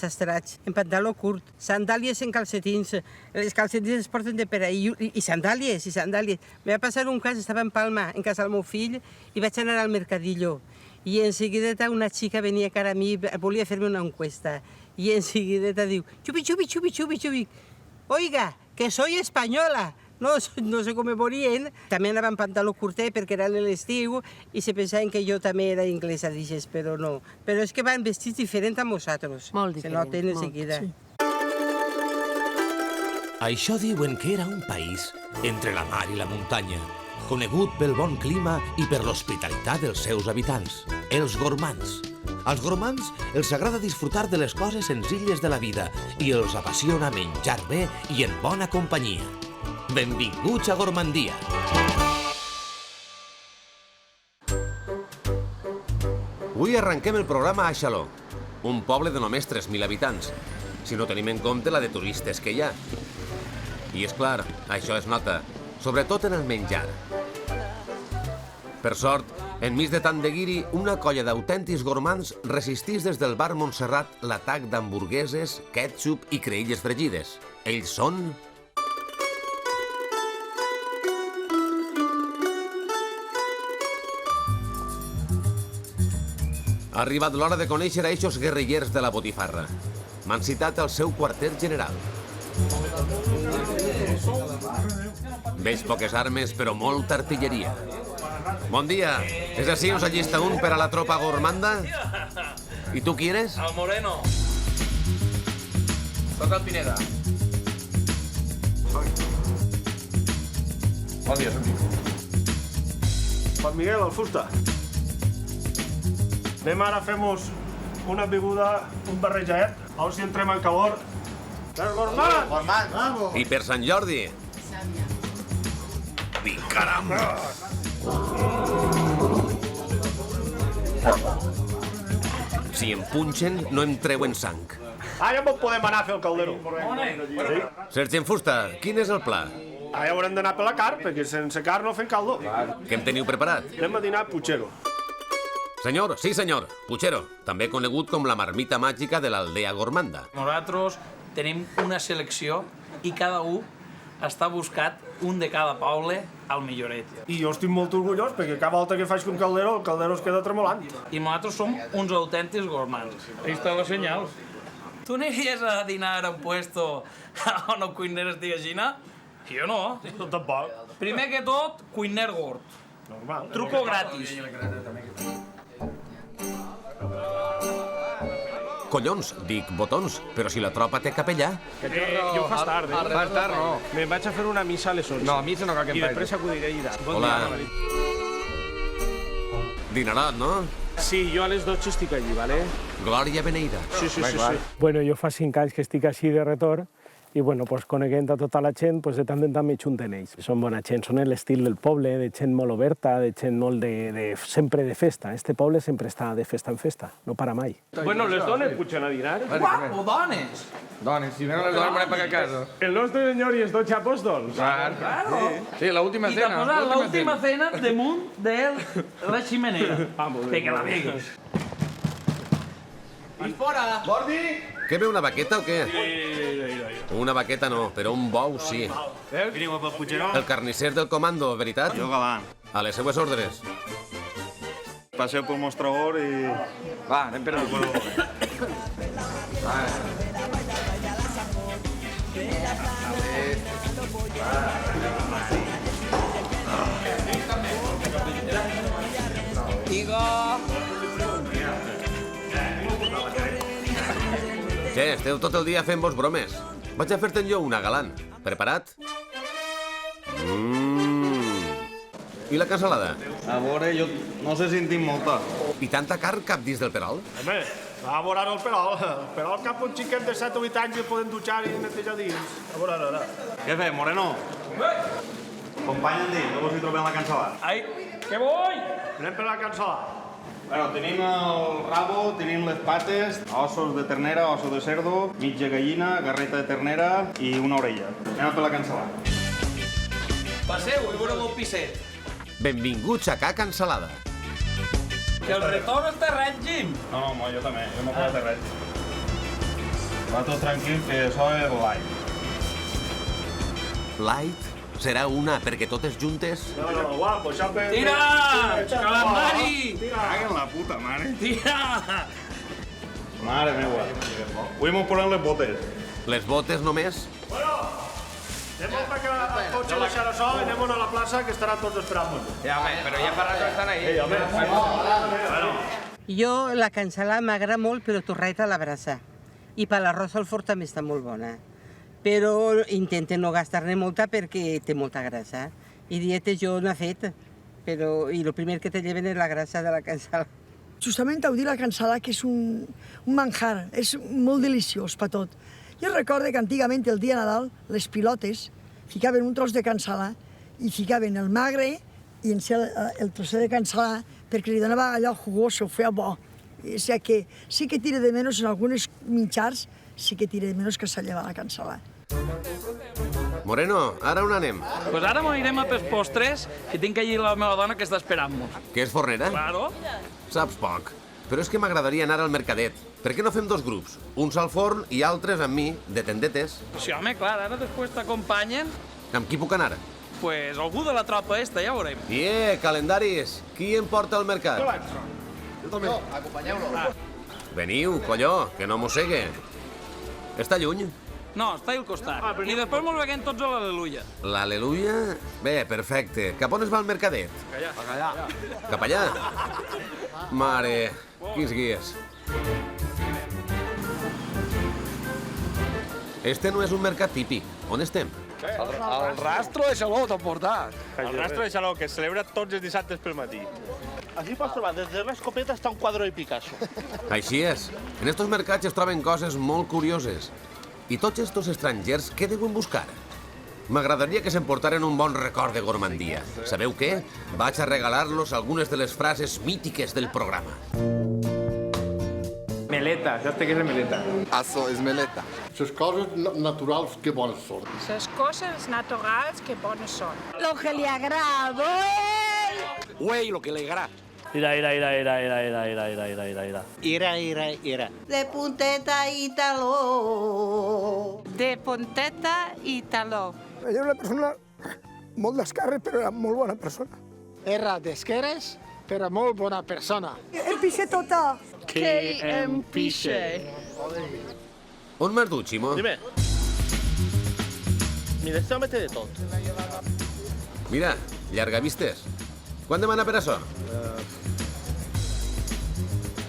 sastrats, en pantaló curt, sandàlies en calcetins. Les calcetins es porten de per ahí, i sandàlies, i sandàlies. Me va passar un cas, estava en Palma, en casa del meu fill, i vaig anar al mercadillo. I enseguideta una xica venia cara a mi, volia fer-me una encuesta. I enseguideta diu, xupi, xupi, xupi, xupi, xupi. Oiga, que soy española. No sé com me volien. També anava en pantaló curtet perquè era l'estiu i se pensaven que jo també era inglesa, dixes, però no. Però és que van vestits diferents a nosaltres. Molt diferent. Se noten en seguida. Sí. Això diuen que era un país entre la mar i la muntanya, conegut pel bon clima i per l'hospitalitat dels seus habitants, els gormands. Als gormands els agrada disfrutar de les coses senzilles de la vida i els apassiona menjar bé i en bona companyia. Benvinguts a Gormandia. Avui arrenquem el programa a Xaló, un poble de només 3.000 habitants, si no tenim en compte la de turistes que hi ha. I és clar, això es nota, sobretot en el menjar. Per sort, enmig de tant de guiri, una colla d'autèntics gormands resistís des del bar Montserrat l'atac d'hamburgueses, ketchup i creïlles fregides. Ells són... Ha arribat l'hora de conèixer a eixos guerrillers de la botifarra. M'han citat al seu quarter general. Veig poques armes, però molta artilleria. Bon dia. ¿Es así? ¿Os allista un per a la tropa gormanda? ¿Y tú qui eres? El Moreno. Soc el Pineda. Bon dia, Juan Miguel, el Fusta. Anem ara a fer-nos una beguda, un barrejaet, a veure si entrem en calor. Per Gormand! I per Sant Jordi? Di caram! Si em punxen, no em treuen sang. Ja podem anar a fer el caldero. Sí? Sergent Fusta, quin és el pla? Ja haurem d'anar per la carn, perquè sense carn no fem caldo. Què em teniu preparat? Anem a dinar a Puchero. Senyor, sí senyor, Puchero, també conegut com la marmita màgica de l'aldea gormanda. Nosaltres tenim una selecció i cada un està buscat un de cada poble al milloret. I jo estic molt orgullós, perquè cada volta que faig un caldero, el caldero es queda tremolant. I nosaltres som uns autèntics gormands. Ahí està la senyal. Tu aniries a dinar a un puesto on el cuiner estigui aixina? Jo no. No, tampoc. Primer que tot, cuiner gord. Normal. Truco gratis. Collons, dic botons, però si la tropa té capellà... Jo fas tard, eh? Fas tard, no. Me'n vaig a fer una missa a les 11. No, a missa no cal que em I faci. després acudiré a dinar. Hola. Dinarat, no? Sí, jo a les 12 estic allí, ¿vale? Glòria beneïda. Sí. Bueno, jo fa 5 anys que estic així de retorn i bueno, pues, coneguent a tota la gent, pues, de tant en tant m'hi junten ells. Són bona gent, són l'estil del poble, de gent molt oberta, de gent molt sempre de festa. Este poble sempre està de festa en festa, no para mai. Bueno, les dones pugen a dinar. Guapo, dones! Dones, si venen les dones me per a casa. El nostre senyor i els 12 apòstols. Claro! Sí, l'última I t'ha cena. posat l'última cena damunt de la ximenea. Perquè la vegues. I fora! Bordi! Què ve, una baqueta o què? Una baqueta no, però un bou sí. Veniu pel Puigceró? El carnisser del comando, veritat? Jo galant. A les seues ordres. Passeu pel mostrador i... Va, anem per aquí. Què, esteu tot el dia fent-vos bromes. Vaig a fer-te'n jo una, galant. Preparat? I la cansalada? A veure, jo no sé si en tinc molta. I tanta carn cap dins del perol? Home, va a veure el perol. El perol cap un xiquet de 7 o 8 anys i poden dutxar i netejar dins. A veure, ara. Què fem, Moreno? Company en dins, veure si trobem la cansalada. Ai, què vull? Anem per la cansalada. Bueno, tenim el rabo, tenim les pates, ossos de ternera, ossos de cerdo, mitja gallina, garreta de ternera i una orella. Anem a fer la cansalada. Passeu i veureu el pisset. Benvinguts a Ca Cansalada. Que el retorn està res, Jim. No, jo també, jo no puc fer res. Va tot tranquil, que això és light. Light? Serà una perquè totes juntes? No, guapo, això per... Tira! Calendari! Caga en la puta mare. Tira! Mare meva. Avui m'ho posem les botes. Les botes només? Anem a que el cotxe deixar això i anem a la plaça que estaran tots esperant-nos. Ja, home, però ja fa rato que estan ahí. Jo la cansalada m'agrada molt, però torreta a la brasa. I per l'arròs al forn també està molt bona. Però intente no gastar-ne molta perquè té molta grasa. I dietes jo no he fet, però i el primer que te lleven és la grasa de la cansalada. Justament heu dit la cansalada, que és un manjar, és molt deliciós per tot. Jo recordo que antigament, el dia de Nadal, les pilotes ficaven un tros de cansalada i ficaven el magre i en el trosset de cansalada perquè li donava allò jugós, ho feia bo. O sigui que sí que tira de menys en algunes menjars, sí que tira de menys que se lleva la cansalada. Moreno, ara on anem? Pues ara m'anirem a pels postres, que tinc allí la meva dona que està esperant-nos. Que és fornera? Claro. Saps poc. Però és que m'agradaria anar al mercadet. Per què no fem dos grups? Uns al forn i altres amb mi, de tendetes. Sí, home, clar, ara després t'acompanyen, Amb qui puc anar? pues algú de la tropa esta, ja veurem. Calendaris! Qui em porta al mercat? Veniu, colló, que no mossegue. Està lluny? No, està al costat. I després mos veiem tots a l'Aleluia. L'Aleluia? Bé, perfecte. Cap on es va al mercadet? Cap allà? Mare, quins guies. Este no és un mercat típic. On estem? El rastro de Xaló t'ha portat. El rastro de Xaló, que es celebra tots els dissabtes pel matí. Aquí pots trobar des de l'escopeta hasta un quadro de Picasso. Així és. En estos mercats es troben coses molt curioses. I tots estos estrangers, què deuen buscar? M'agradaria que s'emportaren un bon record de gormandia. Sabeu què? Vaig a regalar-los algunes de les frases mítiques del programa. Meleta, saps què és meleta? Això és meleta. Les coses naturals que bones són. Les coses naturals que bones són. Lo que li agrada, Güey, lo que le agrada. Ira. De punteta i taló. De punteta i taló. Era una persona molt d'esquerra, però era molt bona persona. Era d'esqueres, però molt bona persona. Em pixa tota. Que em pixe. On m'has dut, Ximo? Dime. Mira, esto mete de tot. Mira, llargavistes. Quan demana per això?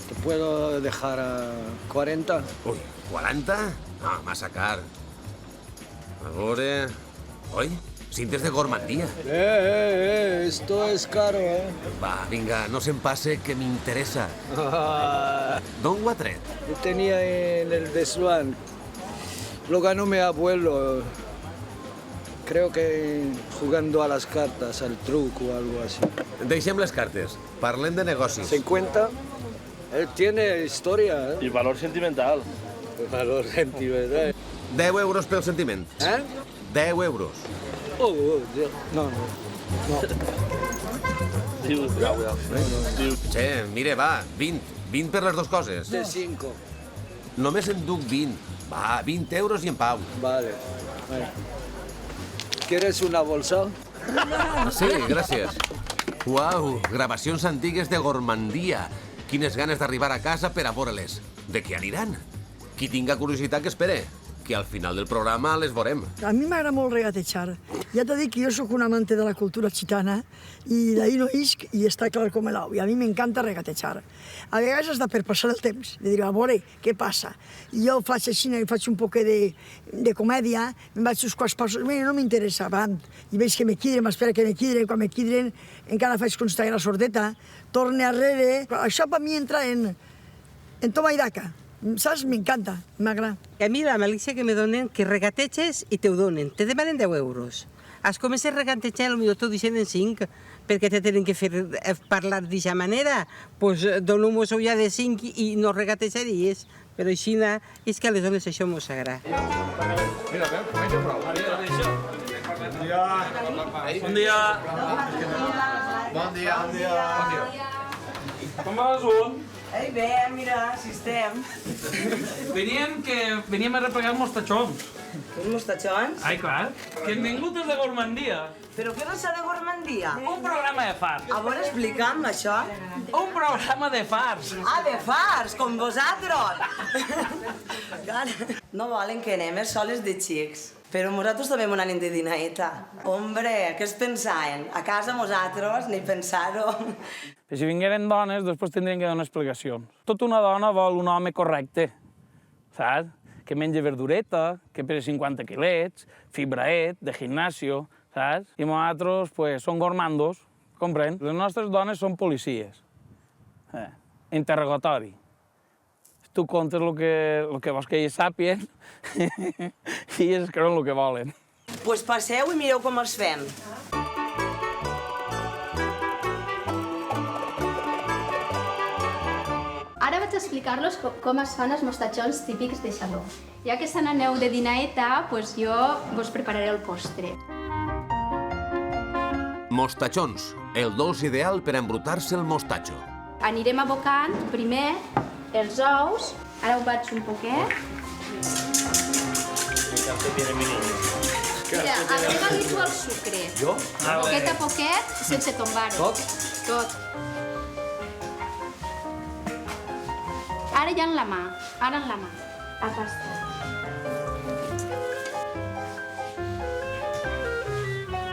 Te puedo dejar a 40. Ui, 40? No, massa car. A veure... Oi? Cintes de gormandia. Esto es caro, Va, vinga, no se'n passe, que m'interessa. D'on ho ha tret? Yo tenía en el desván. Lo ganó mi abuelo. Creo que jugando a las cartas, al truco o algo así. Deixem les cartes. Parlem de negocis. ¿Se cuenta? Él tiene historia, I valor sentimental. Valor sentimental. 10 euros pel sentiment. 10 euros. Dios. No. Che, mire, va, 20. 20 per les dues coses. De 5. Només en duc 20. Va, 20 euros i en pau. Vale. ¿Quieres una bolsa? Sí, gràcies. Uau, gravacions antigues de gormandia. Quines ganes d'arribar a casa per a veure-les. De què aniran? Qui tinga curiositat que espere, que al final del programa les veurem. A mi m'agrada molt regatejar. Ja t'he dit que jo sóc un amante de la cultura gitana i d'ahir no isc i està clar com l'ou. I a mi m'encanta regatejar. A vegades hasta per passar el temps, de dir, a veure, què passa? I jo faig així, faig un poc de comèdia, me'n vaig uns quants passos, mira, no m'interessa, avant. I veig que me quidren, m'espera que me quidren, quan me quidren encara faig constar la sordeta, torne arrere. Això per mi entra en toma i daca. Saps? M'encanta, m'agrada. A mi la malícia que me donen, que regateges i te ho donen. Te demanen 10 euros. Has començat a regatejar, potser t'ho deixen en 5, perquè te tenen que fer parlar d'aquesta manera. Doncs donem-nos ja de 5 i no regatejaries. Però així és que a les dones això mos agrada. Mira, menja prou. Bon dia. Bon dia. Com vas, un? Ei, bé, mira, si estem. Veníem a replegar els mostatxons. Els mostatxons? Ai, clar, que hem vingut des de Gormandia. Però què no s'ha de gormandia? Un programa de fars. A veure, explica'm això. Un programa de fars. Ah, de fars, com vosaltres. No volen que anem soles de xics. Però nosaltres també m'ho anem de dinaeta. Hombre, què es pensaven? A casa nosaltres, ni pensar-ho. Que si vingueren dones, després tindrien que donar explicacions. Tota una dona vol un home correcte, saps? Que menja verdureta, que pesa 50 quilets, fibraet, de gimnasio, saps? I nosaltres, pues, som gormandos, comprèn? Les nostres dones són policies. Interrogatori. Tu contes el que vols que ells sàpien i ells creuen el que volen. Pues passeu i mireu com els fem. Ara vaig a explicar-los com es fan els mostatxons típics de Xaló. Ja que se n'aneu de dinaeta, pues jo vos prepararé el postre. Mostatxons, el dolç ideal per embrutar-se el mostatxo. Anirem abocant primer els ous. Ara ho vaig un poquet. Mira, agrega-li tu el sucre. Jo? Poquet a poquet, sense tombar-ho. Tot? Tot. Ara ja en la mà. Ara en la mà. A pastar.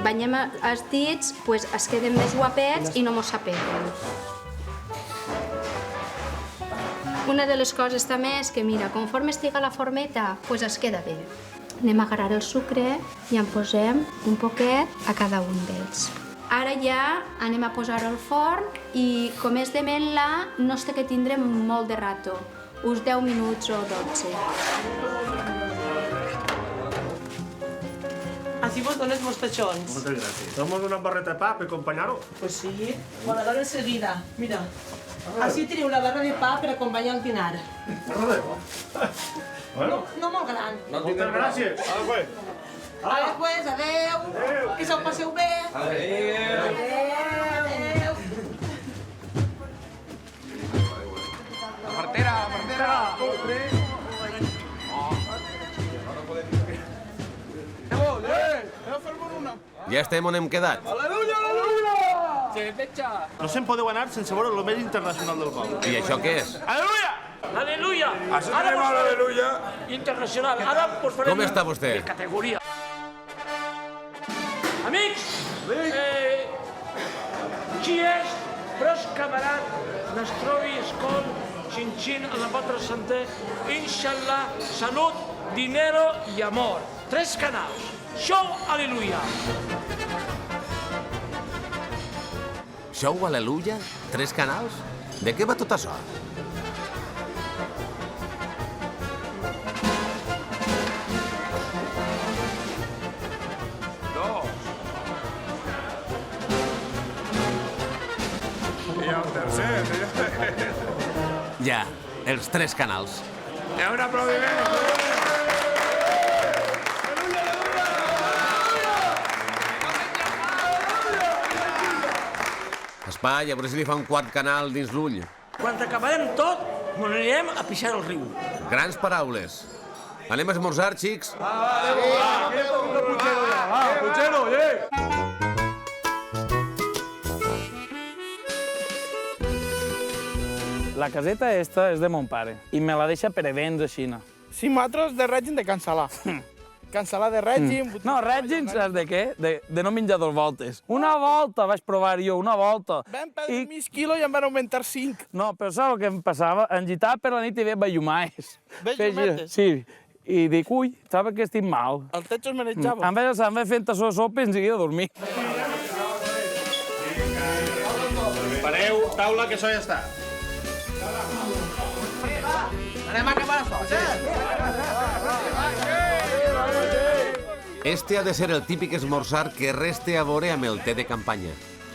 Banyem els dits, pues es queden més guapets i no mos s'apeten. Una de les coses també és que, mira, conforme estiga la formeta, pues es queda bé. Anem a agarrar el sucre i en posem un poquet a cada un d'ells. Ara ja anem a posar-ho al forn i, com és de metla, no es té que tindre molt de rato, uns 10 minuts o 12. Així vos dones mostatxons. Moltes gràcies. Tomos una barreta de pa per acompanyar-ho? Pues sí, me la dono seguida. Mira, així teniu la barra de pa per acompanyar el dinar. Barra de pa? Bueno. No molt gran. Moltes gràcies. Ara, pues. Ara, pues, adeu. Que se'l passeu bé. Adeu. Adeu. La partera, la partera. Ja estem on hem quedat. Aleluia, aleluia! No se'n podeu anar sense veure el més internacional del poble. I això què és? Aleluia! Aleluia! Això tenim l'aleluia. Internacional. Ara us farem... Com està vostè? De categoria. Amics! Qui és pros camarad nastrovi escol xin-xin a la vostra santé, inshallah, salut, dinero i amor. 3 canals. Show Aleluia. Show Aleluia? 3 canals? De què va tot això? I el tercer. Ja, els 3 canals. Hi ha un aplaudiment. Espai, a veure si li fa un quart canal dins l'ull. Quan acabarem tot, ens anirem a pixar al riu. Grans paraules. Anem a esmorzar, xics? Puchero, La caseta esta és de mon pare i me la deixa per events així. Sí, nosaltres de règim de cancel·lar. Cancel·lar de règim... No, règim, saps de què? De no menjar 2 voltes. Una volta vaig provar jo, una volta. Vam perdre mig quilo i em van augmentar 5. No, però saps el que em passava? Engitava per la nit i veia bellumaes. Bellumetes? Sí. I dic, ui, saps que estic mal. El techo es manejava. Em vaig fent tassó de sopa i en seguida a dormir. Pareu, taula, que això ja està. Anem a acabar això, Este ha de ser el típic esmorzar que reste a veure amb el té de campanya.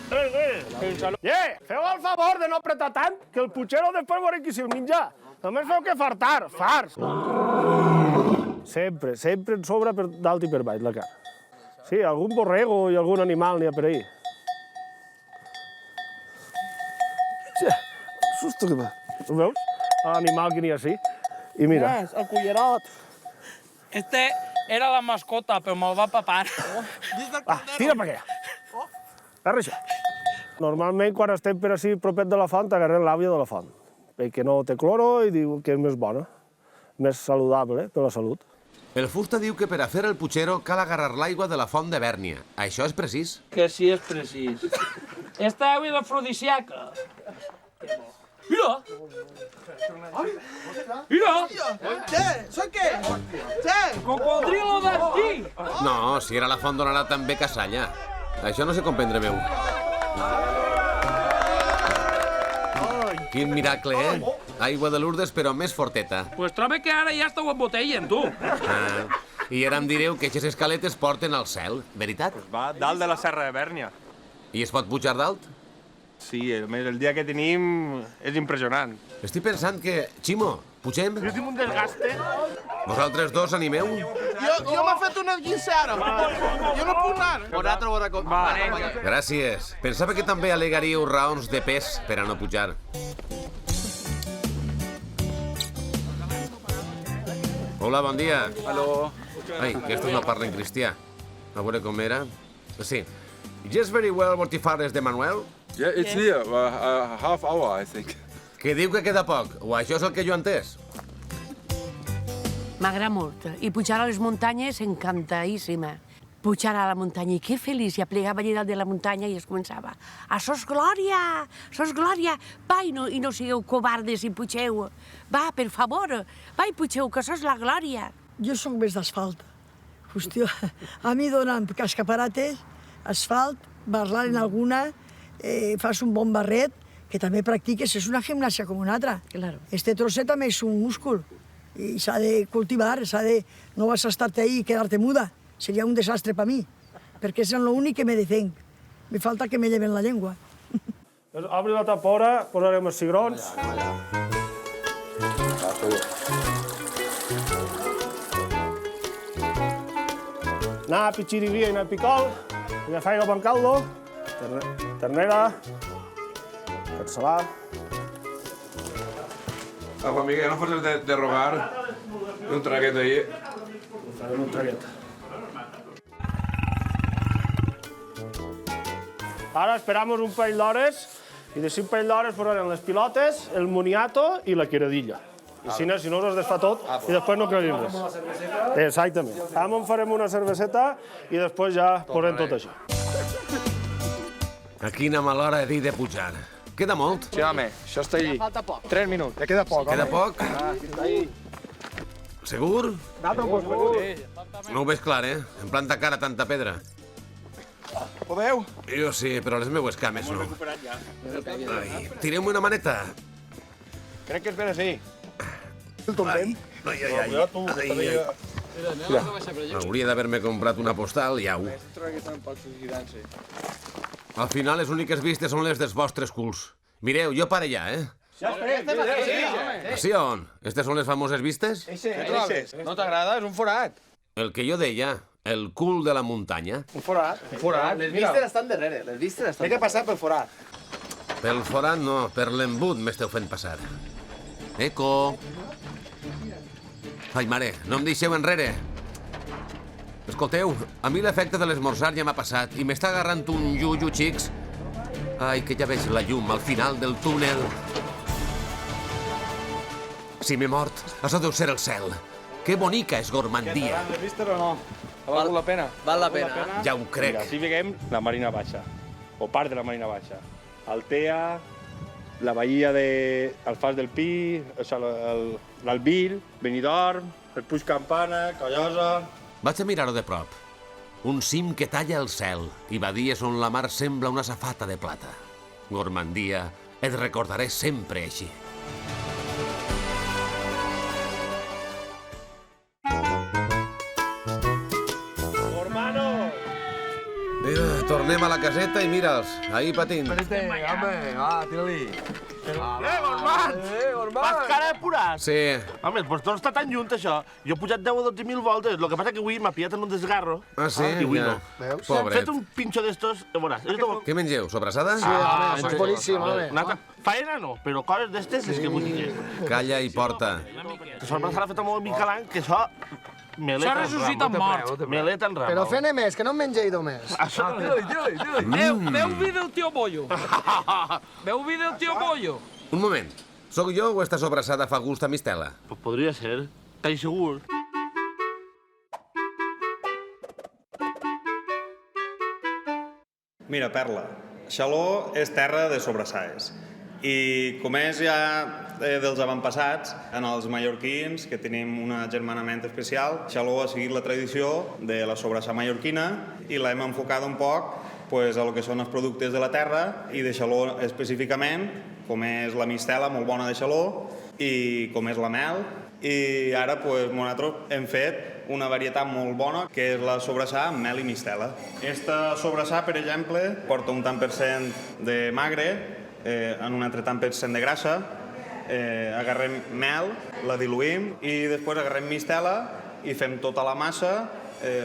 Feu el favor de no apretar tant, que el Puchero després veurem qui se'l menja. Només feu que fartar, farts. Sempre en sobra per dalt i per baix, la cara. Sí, algun borrego i algun animal n'hi ha per ahí. Susto que va. Ho veus? L'animal que n'hi ha així. I mira. El cullerot. Este era la mascota, però me'l va papar. Tira per allà. Agarra això. Normalment, quan estem per així propet de la font, agarrem l'àvia de la font, perquè no té cloro i diu que és més bona, més saludable per la salut. El fusta diu que per a fer el puchero cal agarrar l'aigua de la font de Bèrnia. Això és precís? Que sí és precís. Esta aigua és afrodisíaca. Mira! Mira! Què? Són què? Què? Cocodrilo d'esquí! No, si era la font d'on anava també Casalla. Això no sé com prendre meu. Quin miracle, eh? Aigua de Lourdes, però més forteta. Pues trobo que ara ja esteu en botellen, tu. I ara em direu que aquestes escaletes porten al cel, veritat? Va dalt de la serra de Bèrnia. I es pot pujar dalt? Sí, el dia que tenim és impressionant. Estic pensant que... Ximo, pugem? Jo tinc un desgaste. Vosaltres dos animeu? Jo m'ha fet una guissa ara. Jo no puc anar. Gràcies. Pensava que també al·legaríeu raons de pes per a no pujar. Hola, bon dia. Hello. Ai, aquestos no parlen cristià. A veure com era. Sí. Just very well, botifarres de Manuel? Yeah, it's near. A half hour, I think. Que diu que queda poc. O això és el que jo he entès. M'agrada molt. I pujar a les muntanyes, encantadíssima. Pujar a la muntanya, i que feliç. Ja plegava allà dalt de la muntanya i es començava. Això és glòria! Això és glòria! Va, i no sigueu covardes i pugeu. Va, per favor, va i pugeu, que això és la glòria. Jo sóc més d'asfalt. Hòstia, a mi donen cascaparates, asfalt, barlar en alguna, fas un bon barret, que també practiques, és una gimnàsia com una altra. Claro. Este trosset també és un múscul i s'ha de cultivar, no vas a estar-te ahí i quedar-te muda. Seria un desastre per mi, perquè és l'únic que me defenc. Me falta que me lleven la llengua. Obre la tapora, posarem els cigrons. Anar a pichirivia i anar a picol, agafar el bon caldo, ternera, cancel·lar. Juan Miguel, no fos de rogar un traguet ahí. Farem un traguet. Ara esperam un parell d'hores i de 5 parell d'hores posarem les pilotes, el moniato i la queradilla. I si no es desfà tot i després no quedarem res. Exactament. Ara en farem una cerveseta i després ja posem tot això. A quina mala hora he dit de pujar. Queda molt? Sí, home, això està allí. Falta poc. 3 minuts, ja queda poc. Queda poc? Sí, està allí. Segur? Segur. No ho veig clar, eh? En planta cara tanta pedra. Podeu? Jo sí, però les meues cames no. Ai, tirem una maneta. Crec que és ben així. El tombem? Ai. Hauria d'haver-me comprat una postal i au. Al final, les úniques vistes són les dels vostres culs. Mireu, jo pare ja, eh? Ja estem. Sí, on? Estes són les famoses vistes? Què trobes? No t'agrada? És un forat. El que jo deia, el cul de la muntanya. Un forat. Un forat. Les vistes estan darrere. Les vistes estan Hay que passar pel forat. Pel forat no, per l'embut m'esteu fent passar. Eco! Ai, mare, no em deixeu enrere. Escolteu, a mi l'efecte de l'esmorzar ja m'ha passat i m'està agarrant un llullo, xics. Ai, que ja veig la llum al final del túnel. Si m'he mort, això deu ser el cel. Que bonica és Gormandia. Les vistes o no? Ha valgut la pena? Val la pena. Ja ho crec. Mira, si veiem la Marina Baixa, o part de la Marina Baixa. Altea, la bahia de Alfàs del Pi, l'Albil, Benidorm, el Puig Campana, Callosa... Vaig a mirar-ho de prop. Un cim que talla el cel i badies on la mar sembla una safata de plata. Gormandia, et recordaré sempre així. Hermano! Tornem a la caseta i mira'ls, ahí patint. Home, va, tira-li. Gormans! Fas cara de purat? Sí. Home, doncs no està tan lluny, això. Jo he pujat 10 o 12.000 voltes, el que passa que avui m'ha pillat en un desgarro. Ah, sí? I avui Ja. no. Pobret. Fet un pinxo d'estos, veuràs. Què mengeu, sobrassada? És boníssim, home. Faena no, però coses d'estes és que vull dir. Calla i porta. Que sort m'ha fet molt Miquelant, que això... Això ressuscita mort. Meleta en ramo. Però fent més, que no em mengeu només. Això no... Veu vi del tio Bollo. Veu vi del tio Bollo. Un moment. Sóc jo o esta sobrassada fa gust a mistela? Pues podria ser. T'hi segur. Mira, Perla, Xaló és terra de sobrassades. I com és ja dels avantpassats, en els mallorquins, que tenim un agermanament especial, Xaló ha seguit la tradició de la sobrassada mallorquina i l'hem enfocada un poc pues, a lo que són els productes de la terra i de Xaló específicament, com és la mistela, molt bona de Xaló, i com és la mel. I ara pues, nosaltres hem fet una varietat molt bona, que és la sobrassada amb mel i mistela. Esta sobrassada, per exemple, porta un tant per cent de magre, en un altre tant per cent de grassa, agarrem mel, la diluïm i després agarrem mistela i fem tota la massa,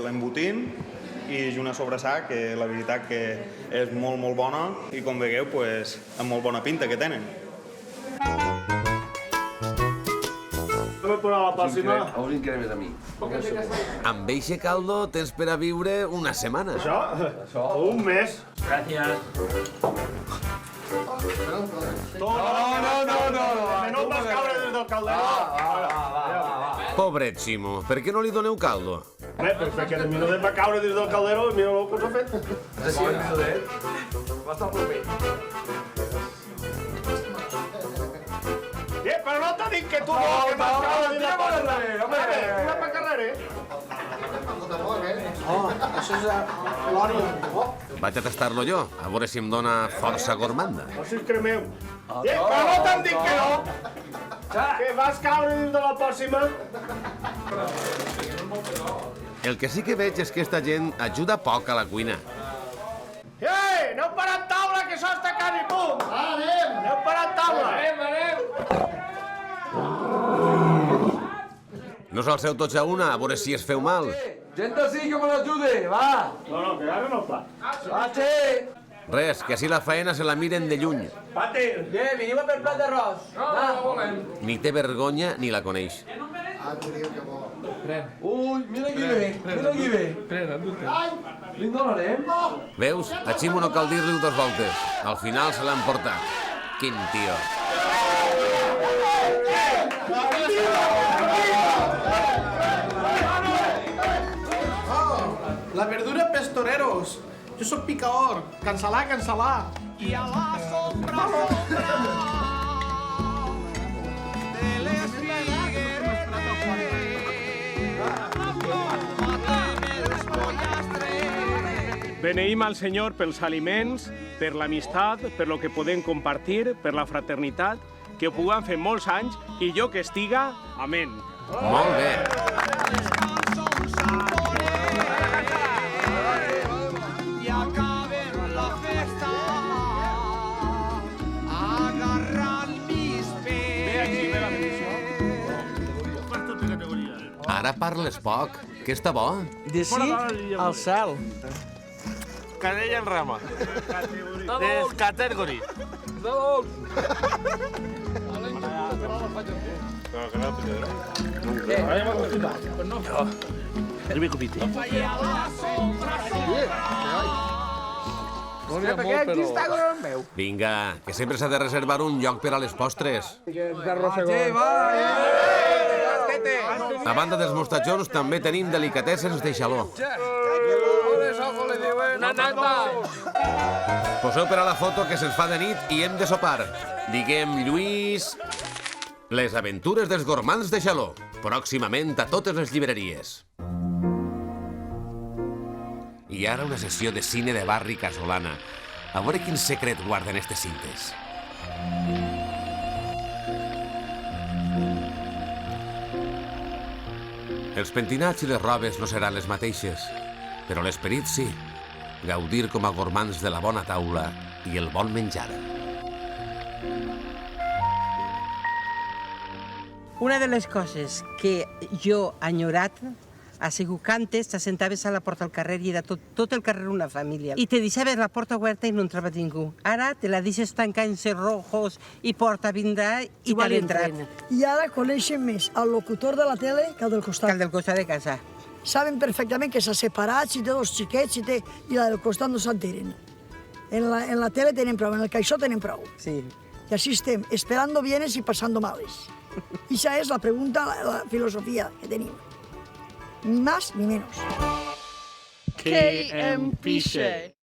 l'embotim i és una sobrassada que la veritat que és molt, molt bona i com veieu, pues, amb molt bona pinta que tenen. A us incremes a mi. Amb eixe caldo tens per a viure una setmana. Això? Un mes. Gràcies. No! Que no vas caure des del caldero. Pobret Ximo, per què no li doneu caldo? Bé, perquè el minudet va caure des del caldero i mira el que us ha fet. Sí, el minudet. Va estar proper. Però no t'ha dit que tu no, que vas caure dins la porta. Home, una pa carrere. Això és l'òria. Vaig a tastar-lo jo, a veure si em dona força gormanda. No si us cremeu. Però no t'han dit que no. Que vas caure dins de la pòssima. El que sí que veig és que esta gent ajuda poc a la cuina. Ei, aneu parant taula, que això està quasi punt. Anem. Aneu parant taula. Anem. No us alceu tots a una, a veure si es feu mal. Gent així que me l'ajude, va! No, que ara no fa. Va, che! Res, que així la faena se la miren de lluny. Pater! Bien, vinimos per plat d'arròs. Ni té vergonya ni la coneix. Ui, mira qui ve, mira qui ve. Li donarem? Veus? A Ximo no cal dir-li-ho 2 voltes. Al final se l'han portat. Quin tio. La verdura pels toreros. Jo sóc picaor. Cansalà, cansalà. I a la sombra, sombra de les figueres Beneïm al Senyor pels aliments, per l'amistat, per lo que podem compartir, per la fraternitat, que ho puguem fer molts anys i jo que estiga. Amén. Molt bé. i acaben la festa agarrant mis peus. Ara parles poc, que està bo. D'ací al cel. Canella en rama. Des category. Primer copite. Aquí està con el meu. Vinga, que sempre s'ha de reservar un lloc per a les postres. A banda dels mostatxons també tenim delicatesses de Xaló. Poseu per a la foto que se'ns fa de nit i hem de sopar. Diguem Lluís... Les aventures dels gormands de Xaló. Pròximament a totes les llibreries. I ara una sessió de cine de barri casolana. A veure quin secret guarden estes cintes. Els pentinats i les robes no seran les mateixes, però l'esperit sí. Gaudir com a gormands de la bona taula i el bon menjar. Una de les coses que jo he enyorat ha sigut que antes t'assentaves a la porta del carrer i era tot el carrer una família. I te deixaves la porta oberta i no entrava ningú. Ara te la deixes tancar en cerrojos i porta vindrà i t'ha entrat. I ara coneixen més el locutor de la tele que el del costat. Que el del costat de casa. Saben perfectament que s'ha separat, si té dos xiquets, i la del costat no s'enteren. En la tele tenen prou, en el caixó tenen prou. Sí. I així estem, esperando bienes y pasando males. I esa és la pregunta, la filosofia que tenim. Ni más ni menos. Que em pixe.